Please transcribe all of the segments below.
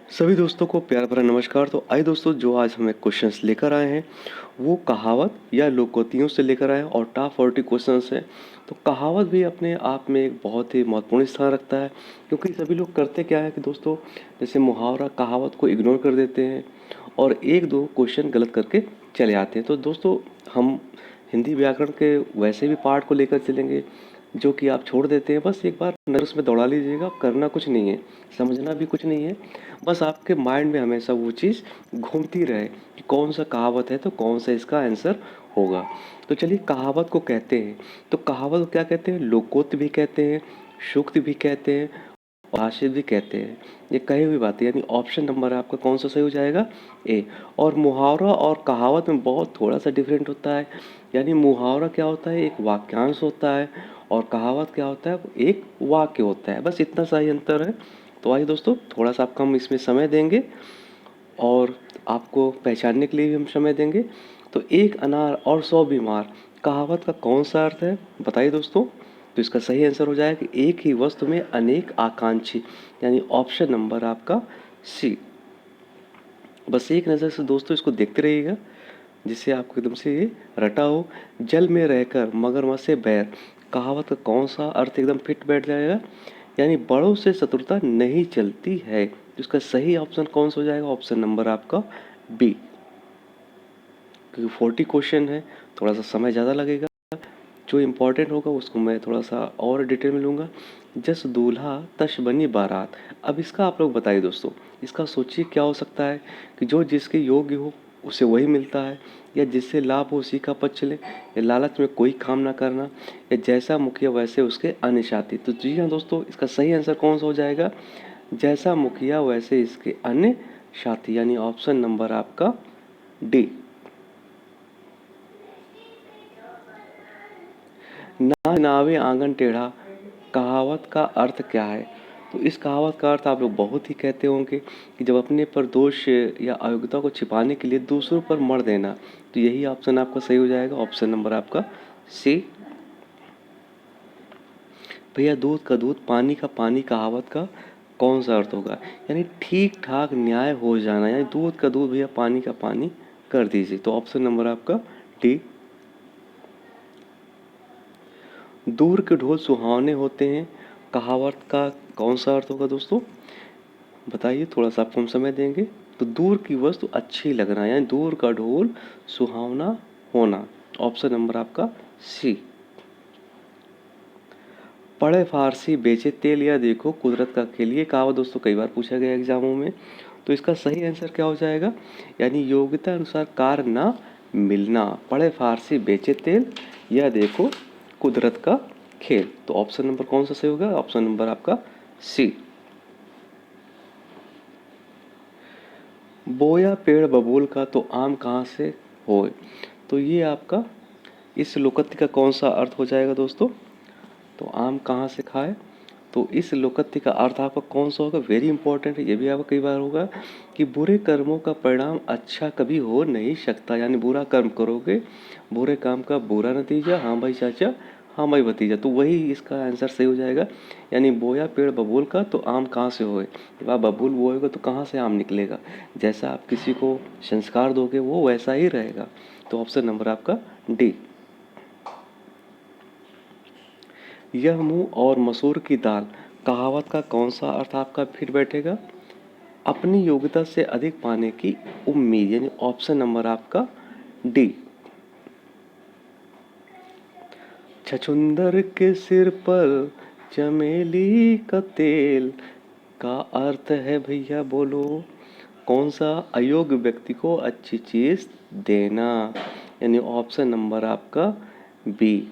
सभी दोस्तों को प्यार भरा नमस्कार। तो आइए दोस्तों, जो आज हमें क्वेश्चंस लेकर आए हैं वो कहावत या लोकोक्तियों से लेकर आए हैं और टॉप 40 क्वेश्चंस हैं। तो कहावत भी अपने आप में एक बहुत ही महत्वपूर्ण स्थान रखता है, क्योंकि सभी लोग करते क्या है कि दोस्तों, जैसे मुहावरा कहावत को इग्नोर कर देते हैं और एक दो क्वेश्चन गलत करके चले आते हैं। तो दोस्तों, हम हिंदी व्याकरण के वैसे भी पार्ट को लेकर चलेंगे जो कि आप छोड़ देते हैं। बस एक बार नज़र उसमें दौड़ा लीजिएगा, करना कुछ नहीं है, समझना भी कुछ नहीं है। बस आपके माइंड में हमेशा वो चीज़ घूमती रहे कि कौन सा कहावत है तो कौन सा इसका आंसर होगा। तो चलिए, कहावत को कहते हैं, तो कहावत को क्या कहते हैं? लोकोक्त भी कहते हैं, सूक्त भी कहते हैं, भाषित भी कहते हैं। ये कही हुई बात है, यानी ऑप्शन नंबर आपका कौन सा सही हो जाएगा? ए। और मुहावरा और कहावत में बहुत थोड़ा सा डिफरेंट होता है। यानी मुहावरा क्या होता है? एक वाक्यांश होता है, और कहावत क्या होता है? एक वाक्य होता है। बस इतना सा ही अंतर है। तो आइए दोस्तों, थोड़ा सा आपको हम इसमें समय देंगे और आपको पहचानने के लिए भी हम समय देंगे। तो एक अनार और 100 बीमार, कहावत का कौन सा अर्थ है? बताइए दोस्तों। तो इसका सही आंसर हो जाएगा कि एक ही वस्तु में अनेक आकांक्षी, यानी ऑप्शन नंबर आपका सी। बस एक नज़र से दोस्तों इसको देखते रहिएगा, जिससे आपको एकदम से ये रटा हो। जल में रहकर मगरमच्छ से बैर, कहावत का कौन सा अर्थ एकदम फिट बैठ जाएगा? यानी बड़ों से शत्रुता नहीं चलती है। तो इसका सही ऑप्शन कौन सा हो जाएगा? ऑप्शन नंबर आपका बी। क्योंकि 40 क्वेश्चन है, थोड़ा सा समय ज़्यादा लगेगा। जो इम्पोर्टेंट होगा उसको मैं थोड़ा सा और डिटेल में लूँगा। जस दूल्हा तश बनी बारात, अब इसका आप लोग बताइए दोस्तों। इसका सोचिए क्या हो सकता है कि जो जिसके योग्य हो उसे वही मिलता है, या जिससे लाभ हो उसी का पद चले, या लालच में कोई काम ना करना, या जैसा मुखिया वैसे उसके अन्य साथी। तो जी हाँ दोस्तों, इसका सही आंसर कौन सा हो जाएगा? जैसा मुखिया वैसे इसके अन्य साथी, यानी ऑप्शन नंबर आपका डी। ना नावे आंगन टेढ़ा, कहावत का अर्थ क्या है? तो इस कहावत का अर्थ आप लोग बहुत ही कहते होंगे कि जब अपने पर दोष या अयोग्यता को छिपाने के लिए दूसरों पर मर देना। तो यही ऑप्शन आपका सही हो जाएगा, ऑप्शन नंबर आपका सी। भैया दूध का दूध पानी का पानी, कहावत का कौन सा अर्थ होगा? यानी ठीक ठाक न्याय हो जाना, यानी दूध का दूध भैया पानी का पानी कर दीजिए। तो ऑप्शन नंबर आपका डी। दूर के ढोल सुहावने होते हैं, कहावत का कौन सा अर्थ होगा दोस्तों? बताइए, थोड़ा सा आपको हम समय देंगे। तो दूर की वस्तु अच्छी लगना, यानी दूर का ढोल सुहावना होना, ऑप्शन नंबर आपका सी। पढ़े फारसी बेचे तेल, या देखो कुदरत का खेल, ये कहावत दोस्तों कई बार पूछा गया एग्जामों में। तो इसका सही आंसर क्या हो जाएगा? यानी योग्यता अनुसार कार्य ना मिलना, पढ़े फारसी बेचे तेल, या देखो कुदरत का खेल। तो ऑप्शन नंबर कौन सा सही होगा? ऑप्शन नंबर आपका सी। बोया पेड़ बबूल का, तो आम कहाँ से होए? तो ये आपका इस लोकत्य का कौन सा अर्थ हो जाएगा दोस्तों? तो आम कहाँ से खाए, तो इस लोकत्य का अर्थ आपका कौन सा होगा? वेरी इंपॉर्टेंट है, ये भी आपका कई बार होगा कि बुरे कर्मों का परिणाम अच्छा कभी हो नहीं सकता। यानी बुरा कर्म करोगे, बुरे काम का बुरा नतीजा, हाँ भाई चाचा, हाँ भाई भतीजा। तो वही इसका आंसर सही हो जाएगा। यानी बोया पेड़ बबूल का, तो आम कहाँ से होए? जब आप बबूल बोएगा तो कहाँ से आम निकलेगा? जैसा आप किसी को संस्कार दोगे वो वैसा ही रहेगा। तो ऑप्शन नंबर आपका डी। यह मुंह और मसूर की दाल, कहावत का कौन सा अर्थ आपका फिट बैठेगा? अपनी योग्यता से अधिक पाने की उम्मीद, यानी ऑप्शन नंबर आपका डी। छछुंदर के सिर पर चमेली का तेल, का अर्थ है भैया बोलो कौन सा? अयोग्य व्यक्ति को अच्छी चीज देना, यानी ऑप्शन नंबर आपका बी।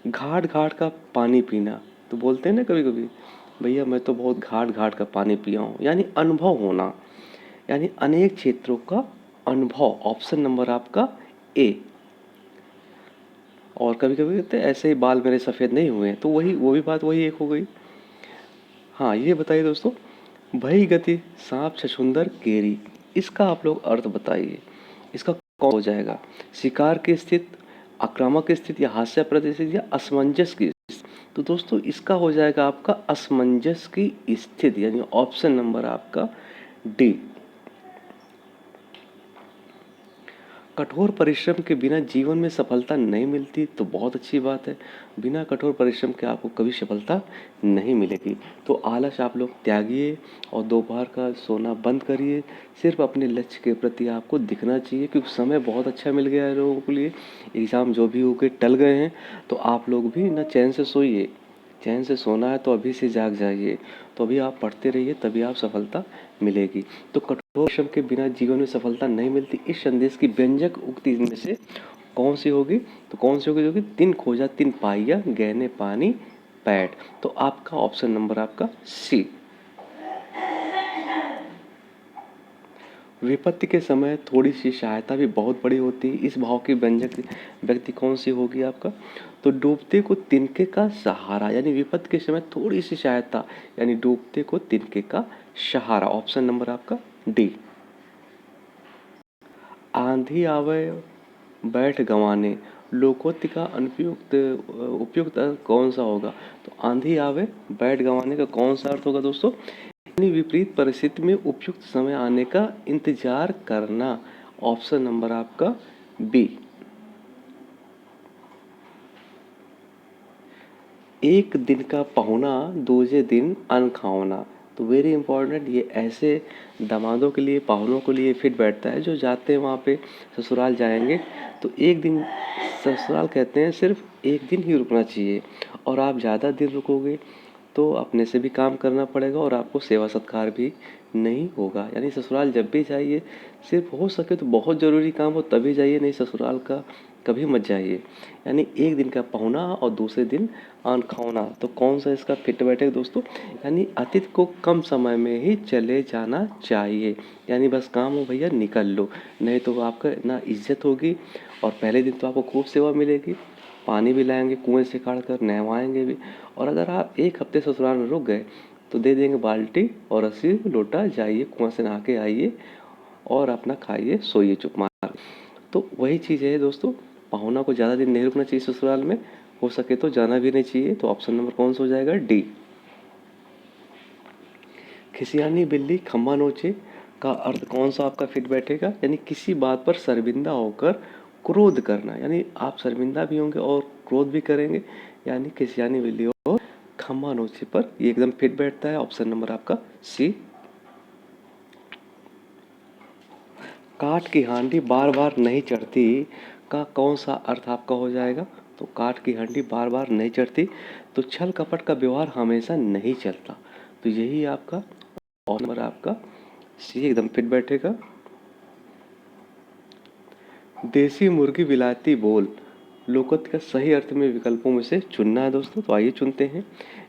घाट घाट का पानी पीना, तो बोलते हैं ना कभी कभी, भैया मैं तो बहुत घाट घाट का पानी पिया हूँ, यानी अनुभव होना, यानी अनेक क्षेत्रों का अनुभव, ऑप्शन नंबर आपका ए। और कभी कभी कहते हैं ऐसे ही बाल मेरे सफ़ेद नहीं हुए, तो वही वो भी बात वही एक हो गई। हाँ, ये बताइए दोस्तों, भई गति सांप छछूंदर केरी, इसका आप लोग अर्थ बताइए। इसका कौन हो जाएगा? शिकार की स्थिति, आक्रामक स्थिति, या हास्यास्पद स्थिति, या असमंजस की स्थिति? तो दोस्तों इसका हो जाएगा आपका असमंजस की स्थिति, यानी ऑप्शन नंबर आपका डी। कठोर परिश्रम के बिना जीवन में सफलता नहीं मिलती, तो बहुत अच्छी बात है। बिना कठोर परिश्रम के आपको कभी सफलता नहीं मिलेगी। तो आलस आप लोग त्यागिए और दोपहर का सोना बंद करिए। सिर्फ अपने लक्ष्य के प्रति आपको दिखना चाहिए, क्योंकि समय बहुत अच्छा मिल गया है लोगों के लिए। एग्ज़ाम जो भी हो गए टल गए हैं, तो आप लोग भी ना चैन से सोइए। चैन से सोना है तो अभी से जाग जाइए। तो अभी आप पढ़ते रहिए, तभी आप सफलता मिलेगी। तो कठोर श्रम के बिना जीवन में सफलता नहीं मिलती, इस संदेश की व्यंजक उक्ति में से कौन सी होगी? तो कौन सी होगी? जो कि तिन खोजा तिन पाइया गहने पानी पैठ। तो आपका ऑप्शन नंबर आपका सी। विपत्ति के समय थोड़ी सी सहायता भी बहुत बड़ी होती है। इस भाव की व्यंजक व्यक्ति कौन सी होगी आपका? तो डूबते को तिनके का सहारा, यानी विपत्ति के समय थोड़ी सी सहायता, यानी डूबते को तिनके का सहारा। ऑप्शन नंबर आपका डी। आंधी आवे बैठ गंवाने, लोकोक्ति का अनुपयुक्त उपयुक्त अर्थ कौन सा होगा? तो आंधी आवे बैठ गंवाने का कौन सा अर्थ होगा दोस्तों? यानी विपरीत परिस्थिति में उपयुक्त समय आने का इंतजार करना। ऑप्शन नंबर आपका बी। एक दिन का पहुना दूजे दिन अन्न खाओना। तो वेरी इंपॉर्टेंट, ये ऐसे दामादों के लिए, पाहुनों के लिए फिट बैठता है जो जाते हैं वहाँ पे ससुराल जाएंगे। तो एक दिन ससुराल कहते हैं सिर्फ एक दिन ही रुकना चाहिए, और आप ज़्यादा दिन रुकोगे तो अपने से भी काम करना पड़ेगा और आपको सेवा सत्कार भी नहीं होगा। यानी ससुराल जब भी जाइए, सिर्फ हो सके तो बहुत ज़रूरी काम हो तभी जाइए, नहीं ससुराल का कभी मत जाइए। यानी एक दिन का पहुना और दूसरे दिन अन्न खाओना। तो कौन सा इसका फिट बैठेगा दोस्तों? यानी अतिथि को कम समय में ही चले जाना चाहिए। यानी बस काम हो भैया निकल लो, नहीं तो आपका ना इज्जत होगी, और पहले दिन तो आपको खूब सेवा मिलेगी। पानी भी लाएंगे कुएं से काढ़ कर, नहवाएंगे भी। और अगर आप एक हफ्ते ससुराल में रुक गए तो दे देंगे बाल्टी और रस्सी लोटा, जाइए कुआं से नहा के आइए और अपना खाइए सोइए चुप मार। तो वही चीज़ है दोस्तों, पाहुना को ज़्यादा दिन नहीं रुकना चाहिए ससुराल में, हो सके तो जाना भी नहीं चाहिए। तो ऑप्शन नंबर कौन सा हो जाएगा? डी। खिसियानी बिल्ली खम्मा नोचे का अर्थ कौन सा आपका फिट बैठेगा? यानी किसी बात पर शर्मिंदा होकर क्रोध करना, यानी आप शर्मिंदा भी होंगे और क्रोध भी करेंगे। यानी खिसियानी बिल्ली और खम्मा नोचे पर ये एकदम फिट बैठता है। ऑप्शन नंबर आपका सी। काठ की हांडी बार बार नहीं चढ़ती का कौन सा अर्थ आपका हो जाएगा? तो काठ की हांडी बार बार नहीं चढ़ती, तो छल कपट का व्यवहार हमेशा नहीं चलता। तो यही आपका और नंबर आपका सी एकदम फिट बैठेगा। देसी मुर्गी विलायती बोल, लोकत का सही अर्थ में विकल्पों में से चुनना है दोस्तों। तो आइए चुनते हैं।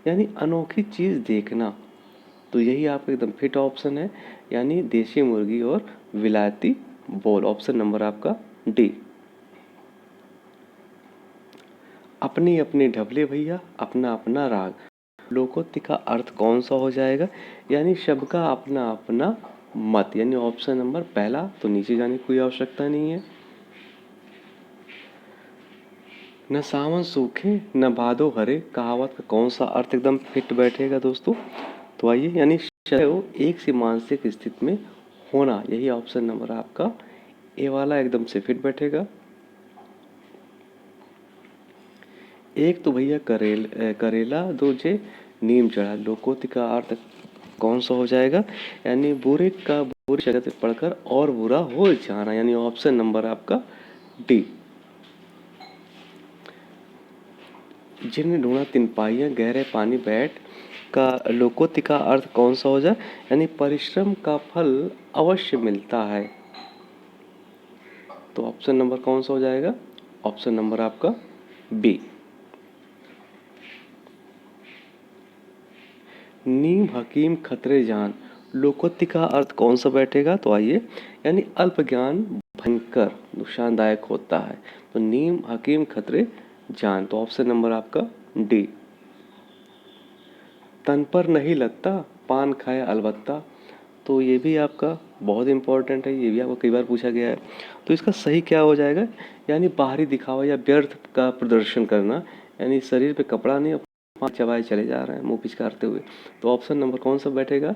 यानी अनोखी चीज़ देखना, तो यही आपका एकदम फिट ऑप्शन है। यानी देसी मुर्गी और विलायती बोल। ऑप्शन नंबर आपका डी। अपनी अपनी ढबले भैया अपना अपना राग, लोकोक्ति का अर्थ कौन सा हो जाएगा? यानी सबका अपना अपना मत। यानी ऑप्शन नंबर पहला, तो नीचे जाने की कोई आवश्यकता नहीं है। न सावन सूखे न भादो हरे, कहावत का कौन सा अर्थ एकदम फिट बैठेगा दोस्तों? तो आइए, यानी एक सी मानसिक स्थिति में होना, यही ऑप्शन नंबर आपका ए वाला एकदम से फिट बैठेगा। एक तो भैया करेला दूजे नीम चढ़ा, लोकोक्ति का अर्थ कौन सा हो जाएगा? यानी बुरे का बुरी जगह पढ़कर और बुरा हो जाना। यानी ऑप्शन नंबर आपका डी। जिन ढूंढा तिन पाइया गहरे पानी बैठ का लोकोक्ति का अर्थ कौन सा हो जाए? यानी परिश्रम का फल अवश्य मिलता है। तो ऑप्शन नंबर कौन सा हो जाएगा? ऑप्शन नंबर आपका बी। नीम हकीम खतरे जान, लोकोक्ति का अर्थ कौन सा बैठेगा? तो आइए, यानी अल्प ज्ञान भयंकर नुकसानदायक होता है। तो नीम हकीम खतरे जान। तो ऑप्शन नंबर आपका डी। तन पर नहीं लगता पान खाए अलबत्ता, तो ये भी आपका बहुत इंपॉर्टेंट है, ये भी आपको कई बार पूछा गया है। तो इसका सही क्या हो जाएगा? यानी बाहरी दिखावा या व्यर्थ का प्रदर्शन करना, यानी शरीर पे कपड़ा नहीं पान चबाए चले जा रहे हैं मुँह पिचकारते हुए। तो ऑप्शन नंबर कौन सा बैठेगा?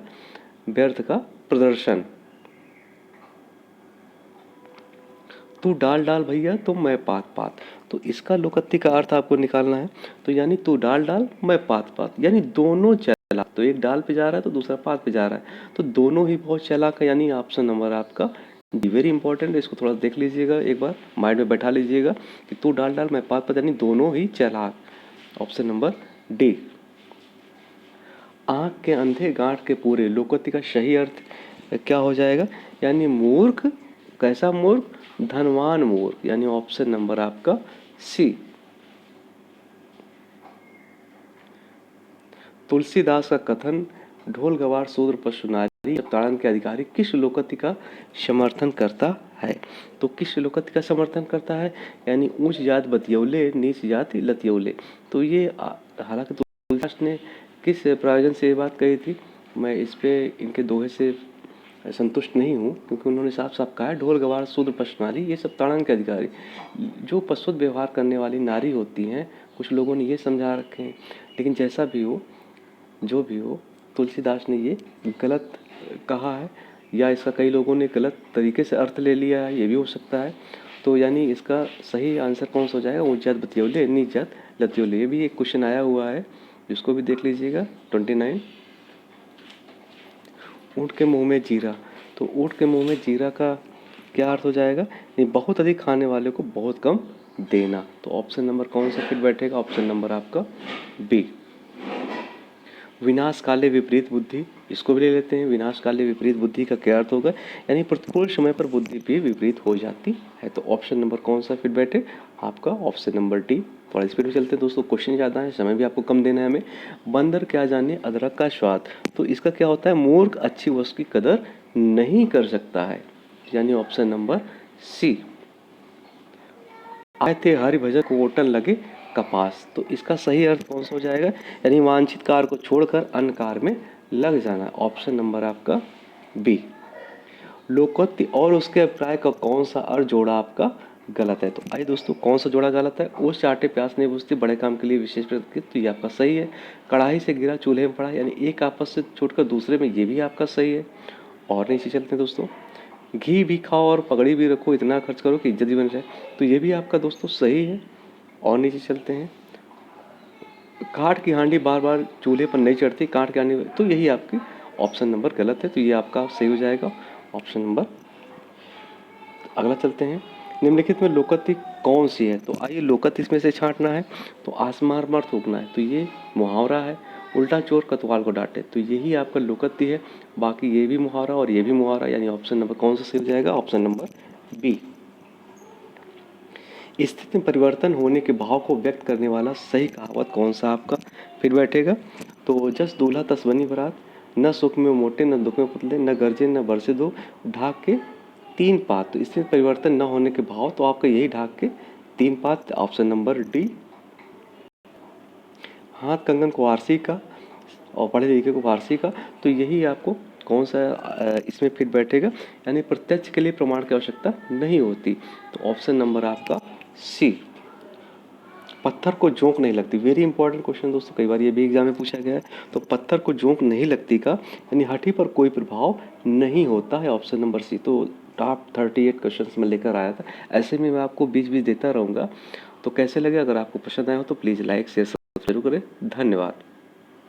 व्यर्थ का प्रदर्शन। तू डाल डाल भैया तो मैं पात पात, तो इसका लोकत्ति का अर्थ आपको निकालना है। तो यानी तू डाल डाल मैं पात पात, यानी दोनों चालाक, तो एक डाल पे जा रहा है तो दूसरा पात पे जा रहा है, तो दोनों ही बहुत चालाक है। यानी ऑप्शन नंबर आपका डी वेरी इंपॉर्टेंट है, इसको थोड़ा देख लीजिएगा, एक बार माइंड में बैठा लीजिएगा कि तू डाल डाल मैं पात पात, यानी दोनों ही चालाक। Option number D. आँख के अंधे गांठ के पूरे, लोकोक्ति का सही अर्थ क्या हो जाएगा? यानी मूर्ख, कैसा मूर्ख? धनवान मूर्ख, यानी ऑप्शन नंबर आपका सी। तुलसीदास का कथन ढोल गवार शूद्र पशु नारी ताड़न के अधिकारी किस लोकोक्ति का समर्थन करता है? तो किस लोकोक्ति का समर्थन करता है? यानी ऊंच जात बतियौले नीच जाति लतियौले। तो ये हालांकि तुलसीदास ने किस प्रयोजन से ये बात कही थी, मैं इस पे इनके दोहे से संतुष्ट नहीं हूँ, क्योंकि उन्होंने साफ साफ कहा है ढोल गवार शूद्र पशु नारी, ये सब ताड़न के अधिकारी, जो पशुत व्यवहार करने वाली नारी होती हैं, कुछ लोगों ने ये समझा रखे हैं। लेकिन जैसा भी हो, जो भी हो, तुलसीदास ने ये गलत कहा है, या इसका कई लोगों ने गलत तरीके से अर्थ ले लिया है, ये भी हो सकता है। तो यानी इसका सही आंसर कौन सा हो जाएगा? ऊंच जात बतियौले नीच जात लतियौले। ये भी एक क्वेश्चन आया हुआ है, जिसको भी देख लीजिएगा। 29, ऊँट के मुंह में जीरा। तो ऊँट के मुंह में जीरा का क्या अर्थ हो जाएगा? ये बहुत अधिक खाने वाले को बहुत कम देना। तो ऑप्शन नंबर कौन सा फिर बैठेगा? ऑप्शन नंबर आपका बी। विनाश काले विपरीत बुद्धि, इसको भी ले लेते हैं। विनाश काले विपरीत बुद्धि का क्या अर्थ होगा? यानी प्रतिकूल समय पर बुद्धि भी विपरीत हो जाती है। तो ऑप्शन नंबर कौन सा फिर बैठे? आपका ऑप्शन नंबर डी। थोड़ा स्पीड में चलते हैं दोस्तों, क्वेश्चन ज़्यादा है, समय भी आपको कम देना है हमें। बंदर क्या जाने अदरक का स्वाद, तो इसका क्या होता है? मूर्ख अच्छी वस्तु की कदर नहीं कर सकता है, यानी ऑप्शन नंबर सी। आए थे हरिभजन को ओटन लगे कपास, तो इसका सही अर्थ कौन सा हो जाएगा? यानी वांछित कार्य को छोड़कर अन्य कार्य में लग जाना। ऑप्शन नंबर आपका बी। लोकोक्ति और उसके अभिप्राय का कौन सा अर्थ जोड़ा आपका गलत है? तो आइए दोस्तों, कौन सा जोड़ा गलत है? उस चाटे प्यास नहीं बुझती, बड़े काम के लिए विशेष प्रयत्न, तो ये आपका सही है। कढ़ाई से गिरा चूल्हे में पड़ा, यानी एक आपस से छोड़कर दूसरे में, ये भी आपका सही है। और नीचे चलते हैं दोस्तों। घी भी खाओ और पगड़ी भी रखो, इतना खर्च करो कि इज्जत भी बन जाए, तो ये भी आपका दोस्तों सही है। और नीचे चलते हैं। काठ की हांडी बार बार चूल्हे पर नहीं चढ़ती, काठ की हांडी, तो यही आपकी ऑप्शन नंबर गलत है, तो ये आपका सही हो जाएगा ऑप्शन नंबर। अगला चलते हैं। निम्नलिखित में लोकोक्ति कौन सी है? तो आइए लोकोक्ति इसमें से छांटना है। तो आसमान पर थूकना है, तो ये मुहावरा है। उल्टा चोर कोतवाल को डांटे, तो यही आपका लोकोक्ति है। बाकी ये भी मुहावरा और ये भी मुहावरा, यानी ऑप्शन नंबर कौन सा सही हो जाएगा? Option number B. स्थिति में परिवर्तन होने के भाव को व्यक्त करने वाला सही कहावत कौन सा आपका फिर बैठेगा? तो जस दूल्हा तस बनी बारात, न सुख में मोटे न दुख में पुतले, न गरजे न बरसे दो, ढाक के तीन पात। तो इसमें परिवर्तन न होने के भाव, तो आपका यही ढाक के तीन पात, ऑप्शन नंबर डी। हाथ कंगन को वारसी का और पढ़े लिखे को वारसी का, तो यही आपको कौन सा इसमें फिर बैठेगा? यानी प्रत्यक्ष के लिए प्रमाण की आवश्यकता नहीं होती, तो ऑप्शन नंबर आपका सी। पत्थर को जोंक नहीं लगती, वेरी इंपॉर्टेंट क्वेश्चन दोस्तों, कई बार ये भी एग्जाम में पूछा गया है। तो पत्थर को जोंक नहीं लगती का यानी हठी पर कोई प्रभाव नहीं होता है, ऑप्शन नंबर सी। तो टॉप 38 क्वेश्चंस में लेकर आया था, ऐसे में मैं आपको बीच बीच देता रहूँगा। तो कैसे लगे? अगर आपको पसंद आया हो तो प्लीज़ लाइक शेयर सब्सक्राइब करें। धन्यवाद।